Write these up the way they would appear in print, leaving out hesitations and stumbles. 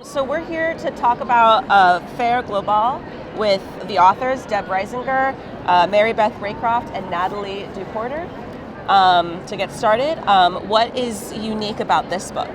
So we're here to talk about Faire Global with the authors, Deborah Reisinger, Beth Raycraft, and Nathalie Dieu-Porter. To get started, what is unique about this book?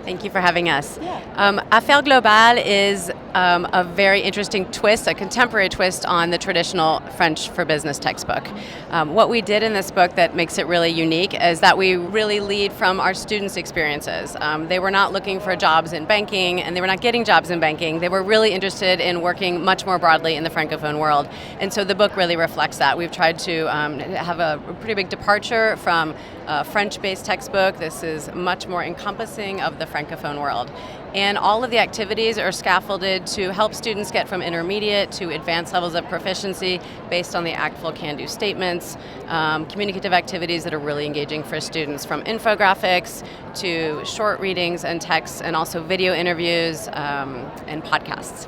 Thank you for having us. Yeah. Affaire Globale is a very interesting twist, a contemporary twist on the traditional French for business textbook. What we did in this book that makes it really unique is that we really lead from our students' experiences. They were not looking for jobs in banking, and they were not getting jobs in banking. They were really interested in working much more broadly in the Francophone world. And so the book really reflects that. We've tried to have a pretty big departure from a French-based textbook. This is much more encompassing of the Francophone world. And all of the activities are scaffolded to help students get from intermediate to advanced levels of proficiency based on the ACTFL can-do statements, communicative activities that are really engaging for students, from infographics to short readings and texts, and also video interviews and podcasts.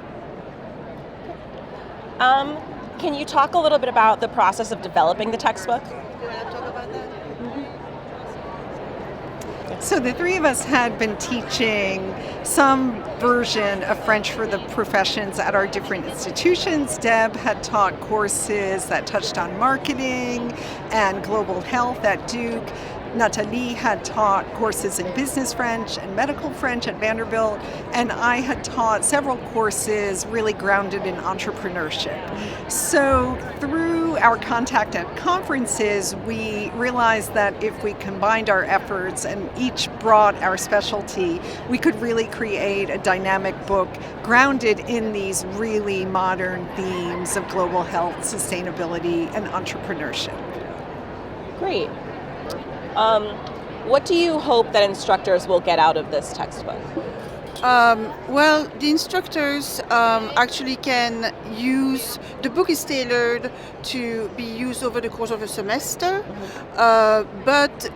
Can you talk a little bit about the process of developing the textbook? Do you want to talk about that? So the three of us had been teaching some version of French for the professions at our different institutions. Deb had taught courses that touched on marketing and global health at Duke. Nathalie had taught courses in business French and medical French at Vanderbilt, and I had taught several courses really grounded in entrepreneurship. So through our contact at conferences, we realized that if we combined our efforts and each brought our specialty, we could really create a dynamic book grounded in these really modern themes of global health, sustainability, and entrepreneurship. Great. What do you hope that instructors will get out of this textbook? Well, the instructors actually can use, the book is tailored to be used over the course of a semester, but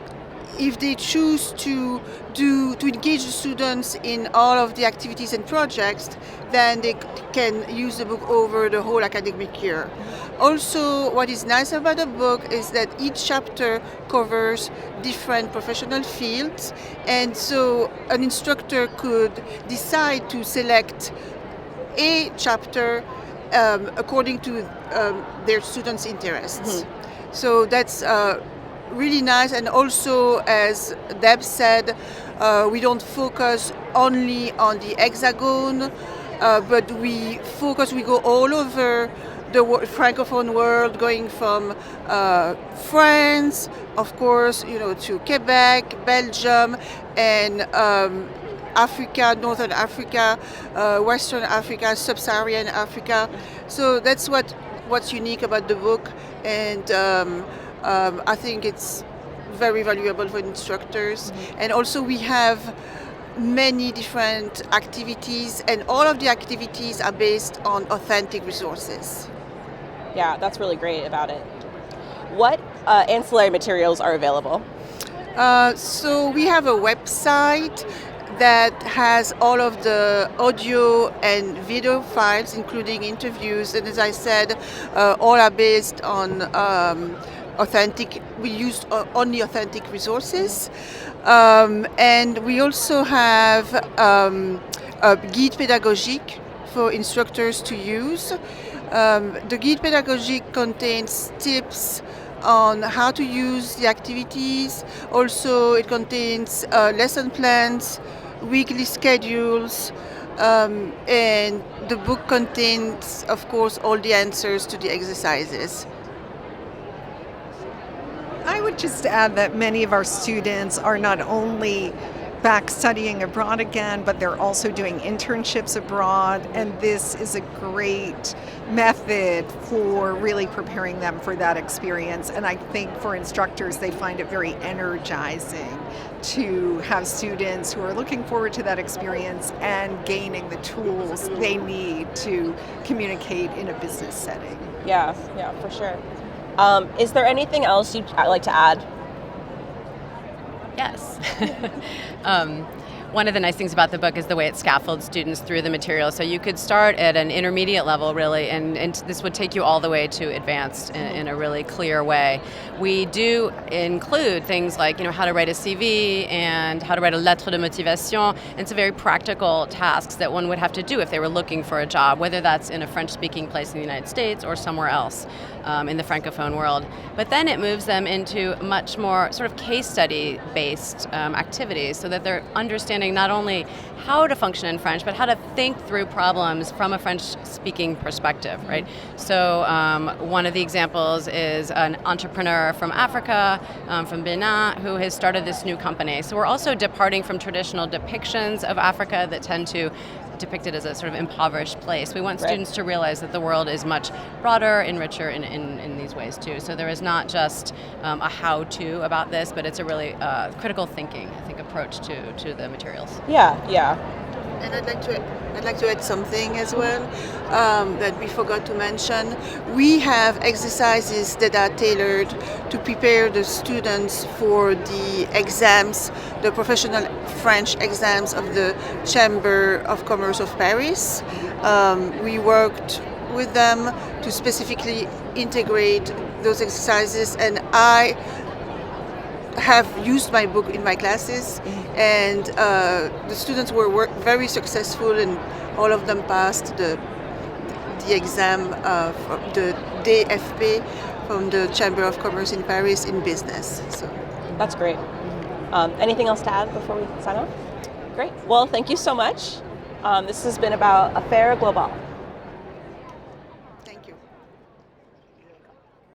if they choose to engage the students in all of the activities and projects, then they can use the book over the whole academic year. Also, what is nice about the book is that each chapter covers different professional fields, and so an instructor could decide to select a chapter according to their students' interests. Mm-hmm. So that's really nice, and also, as Deb said, we don't focus only on the hexagon, but we go all over the Francophone world, going from France, of course, to Quebec, Belgium, and Africa, Northern Africa, Western Africa, Sub-Saharan Africa. So that's what's unique about the book, and I think it's very valuable for instructors. Mm-hmm. And also we have many different activities, and all of the activities are based on authentic resources. Yeah, that's really great about it. What ancillary materials are available? So we have a website that has all of the audio and video files, including interviews, and as I said, all are based on authentic. We use only authentic resources, and we also have a guide pédagogique for instructors to use. The guide pédagogique contains tips on how to use the activities. Also, it contains lesson plans, weekly schedules, and the book contains, of course, all the answers to the exercises. I would just add that many of our students are not only back studying abroad again, but they're also doing internships abroad, and this is a great method for really preparing them for that experience. And I think for instructors, they find it very energizing to have students who are looking forward to that experience and gaining the tools they need to communicate in a business setting. Yeah, for sure. Is there anything else you'd like to add? Yes. one of the nice things about the book is the way it scaffolds students through the material. So you could start at an intermediate level, really, and this would take you all the way to advanced in a really clear way. We do include things like, how to write a CV and how to write a lettre de motivation, and some very practical tasks that one would have to do if they were looking for a job, whether that's in a French-speaking place in the United States or somewhere else in the Francophone world. But then it moves them into much more sort of case study-based activities, so that they're understanding not only how to function in French, but how to think through problems from a French-speaking perspective, right? So one of the examples is an entrepreneur from Africa, from Benin, who has started this new company. So we're also departing from traditional depictions of Africa that tend to depict it as a sort of impoverished place. We want students to realize that the world is much broader and richer in these ways too. So there is not just a how-to about this, but it's a really critical thinking, I think, approach to the materials. Yeah. And I'd like to add something as well that we forgot to mention. We have exercises that are tailored to prepare the students for the exams, the professional French exams of the Chamber of Commerce of Paris. We worked with them to specifically integrate those exercises, and I have used my book in my classes, and the students were very successful, and all of them passed the exam of the DFP from the Chamber of Commerce in Paris in business. So That's great. Anything else to add before we sign off? Great. Well, thank you so much. This has been about Affaires Globales.